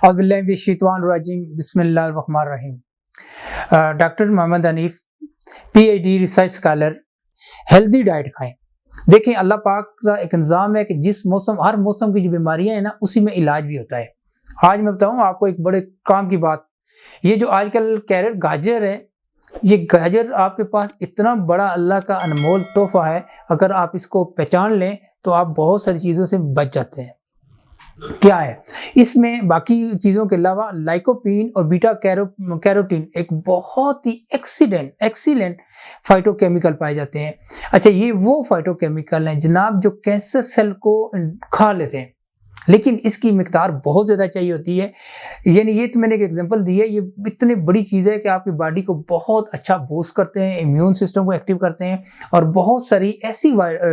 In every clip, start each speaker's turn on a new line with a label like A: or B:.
A: औज़ुबिल्लाहिमिनश्शैतानिर्रजीम बिस्मिल्लाहिर्रहमानिर्रहीम। Doctor Mohammad Hanif, PhD research scholar. Healthy diet खाएं। देखें, अल्लाह पाक का एक निज़ाम है कि जिस मौसम, हर मौसम की जो बीमारियां हैं ना, उसी में इलाज भी होता है। आज मैं बताऊं आपको एक बड़े काम की बात। ये जो आजकल कैरेट गाजर है, ये गाजर आपके पास इतना बड़ा अल्लाह का अनमोल तोहफा है। अगर आप इसको पहचान लें तो आप बहुत सारी चीज़ों से बच जाते हैं। क्या है इसमें? बाकी चीज़ों के अलावा लाइकोपीन और बीटा कैरोटीन एक बहुत ही एक्सीलेंट फाइटोकेमिकल पाए जाते हैं। अच्छा, ये वो फाइटोकेमिकल हैं जनाब जो कैंसर सेल को खा लेते हैं, लेकिन इसकी मिकदार बहुत ज़्यादा चाहिए होती है। यानी ये तो मैंने एक एग्जांपल दी है, ये इतनी बड़ी चीज़ है कि आपकी बॉडी को बहुत अच्छा बूस्ट करते हैं, इम्यून सिस्टम को एक्टिव करते हैं और बहुत सारी ऐसी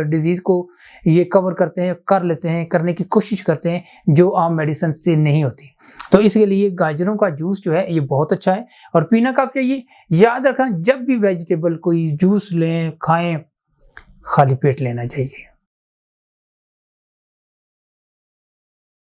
A: डिजीज़ को ये कवर करते हैं, कर लेते हैं, करने की कोशिश करते हैं जो आम मेडिसिन से नहीं होती। तो इसके लिए गाजरों का जूस जो है ये बहुत अच्छा है और पीना कब चाहिए? याद रखना, जब भी वेजिटेबल कोई जूस लें, खाएं, खाली पेट लेना चाहिए।